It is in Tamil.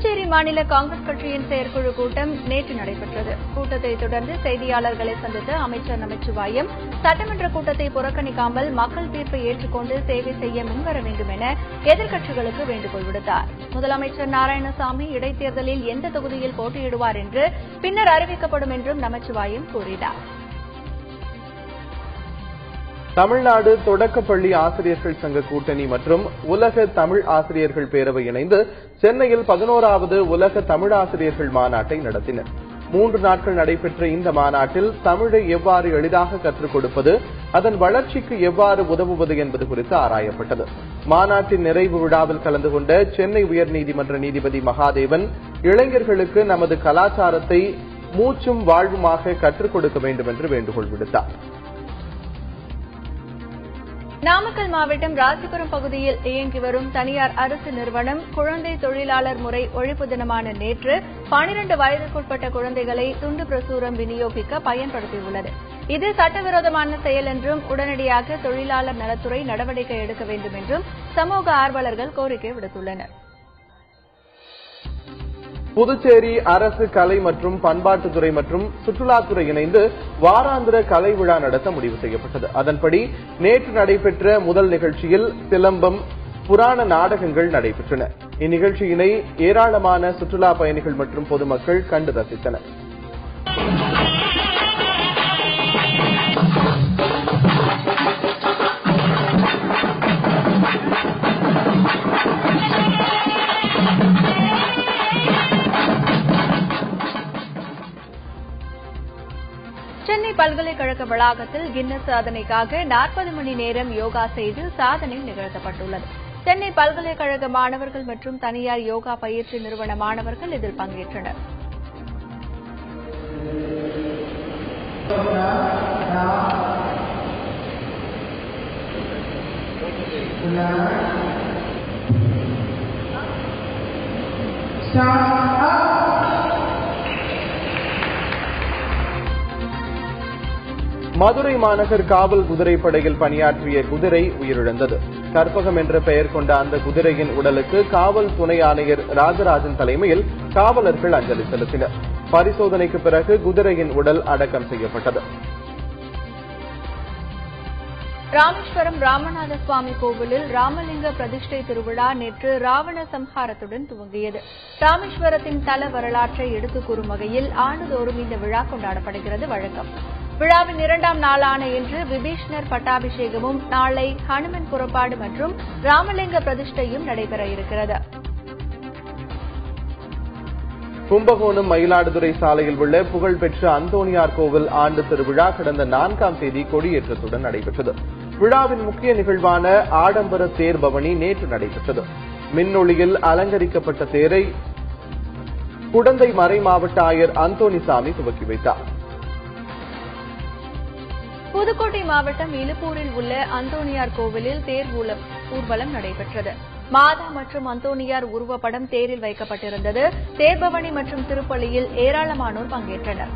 புதுச்சேரி மாநில காங்கிரஸ் கட்சியின் செயற்குழு கூட்டம் நேற்று நடைபெற்றது. கூட்டத்தை தொடர்ந்து செய்தியாளர்களை சந்தித்த அமைச்சர் நமச்சிவாயம், சட்டமன்ற கூட்டத்தை புறக்கணிக்காமல் மக்கள் தீர்ப்பை ஏற்றுக்கொண்டு சேவை செய்ய முன்வர வேண்டும் என எதிர்க்கட்சிகளுக்கு வேண்டுகோள் விடுத்தார். முதலமைச்சர் நாராயணசாமி இடைத்தேர்தலில் எந்த தொகுதியில் போட்டியிடுவார் என்று பின்னர் அறிவிக்கப்படும் என்றும் நமச்சிவாயம் கூறினார். தமிழ்நாடு தொடக்கப்பள்ளி ஆசிரியர்கள் சங்க கூட்டணி மற்றும் உலக தமிழ் ஆசிரியர்கள் பேரவை இணைந்து சென்னையில் 11வது உலக தமிழ் ஆசிரியர்கள் மாநாட்டை நடத்தினர். 3 நாட்கள் நடைபெற்ற இந்த மாநாட்டில் தமிழை எவ்வாறு எளிதாக கற்றுக் கொடுப்பது, அதன் வளர்ச்சிக்கு எவ்வாறு உதவுவது என்பது குறித்து ஆராயப்பட்டது. மாநாட்டின் நிறைவு விழாவில் கலந்து கொண்ட சென்னை உயர்நீதிமன்ற நீதிபதி மகாதேவன், இளைஞர்களுக்கு நமது கலாச்சாரத்தை மூச்சும் வாழ்வுமாக கற்றுக் கொடுக்க வேண்டும் என்று வேண்டுகோள் விடுத்தார். நாமக்கல் மாவட்டம் ராசிபுரம் பகுதியில் இயங்கி வரும் தனியார் அரசு நிறுவனம் குழந்தை தொழிலாளர் முறை ஒழிப்பு தினமான நேற்று 12 வயதுக்குட்பட்ட குழந்தைகளை துண்டு பிரசுரம் விநியோகிக்க பயன்படுத்தியுள்ளது. இது சட்டவிரோதமான செயல் என்றும் உடனடியாக தொழிலாளர் நலத்துறை நடவடிக்கை எடுக்க வேண்டும் என்றும் சமூக ஆர்வலர்கள் கோரிக்கை விடுத்துள்ளனர். புதுச்சேரி அரசு கலை மற்றும் பண்பாட்டுத்துறை மற்றும் சுற்றுலாத்துறை இணைந்து வாராந்திர கலை விழா நடத்த முடிவு செய்யப்பட்டது. அதன்படி நேற்று நடைபெற்ற முதல் நிகழ்ச்சியில் சிலம்பம், புராண நாடகங்கள் நடைபெற்றன. இந்நிகழ்ச்சியினை ஏராளமான சுற்றுலா பயணிகள் மற்றும் பொதுமக்கள் கண்டு ரசித்தனர். சென்னை பல்கலைக்கழக வளாகத்தில் கின்னஸ் சாதனைக்காக 40 மணி நேரம் யோகா செய்து சாதனை நிகழ்த்தப்பட்டுள்ளது. சென்னை பல்கலைக்கழக மாணவர்கள் மற்றும் தனியார் யோகா பயிற்சி நிறுவன மாணவர்கள் இதில் பங்கேற்றனர். மதுரை மாநகர் காவல் குதிரைப்படையில் பணியாற்றிய குதிரை உயிரிழந்தது. கற்பகம் என்ற பெயர் கொண்ட அந்த குதிரையின் உடலுக்கு காவல் துணை ஆணையர் ராஜராஜன் தலைமையில் காவலர்கள் அஞ்சலி செலுத்தினர். பரிசோதனைக்கு பிறகு குதிரையின் உடல் அடக்கம் செய்யப்பட்டது. ராமேஸ்வரம் ராமநாத சுவாமி கோவிலில் ராமலிங்க பிரதிஷ்டை திருவிழா நேற்று ராவண சம்ஹாரத்துடன் துவங்கியது. ராமேஸ்வரத்தின் தல வரலாற்றை எடுத்துக் கூறும் வகையில் ஆண்டுதோறும் இந்த விழா கொண்டாடப்படுகிறது வழக்கம். விழாவின் 2ஆம் நாளான இன்று விபீஷ்ணர் பட்டாபிஷேகமும், நாளை ஹனுமன் புறப்பாடு மற்றும் ராமலிங்க பிரதிஷ்டையும் நடைபெற இருக்கிறது. கும்பகோணம் மயிலாடுதுறை சாலையில் உள்ள புகழ்பெற்ற அந்தோணியார் கோவில் ஆண்டு திருவிழா கடந்த 4ஆம் தேதி கொடியேற்றத்துடன் நடைபெற்றது. விழாவின் முக்கிய நிகழ்வான ஆடம்பர தேர் பவனி நேற்று நடைபெற்றது. மின்னொளியில் அலங்கரிக்கப்பட்ட தேரை குடந்தை மறை மாவட்ட ஆயர் அந்தோணிசாமி துவக்கி வைத்தார். புதுக்கோட்டை மாவட்டம் இலுப்பூரில் உள்ள அந்தோணியார் கோவிலில் தேர் ஊர்வலம் நடைபெற்றது. மாதா மற்றும் அந்தோணியார் உருவப்படம் தேரில் வைக்கப்பட்டிருந்தது. தேர்பவனி மற்றும் திருப்பலியில் ஏராளமானோர் பங்கேற்றனர்.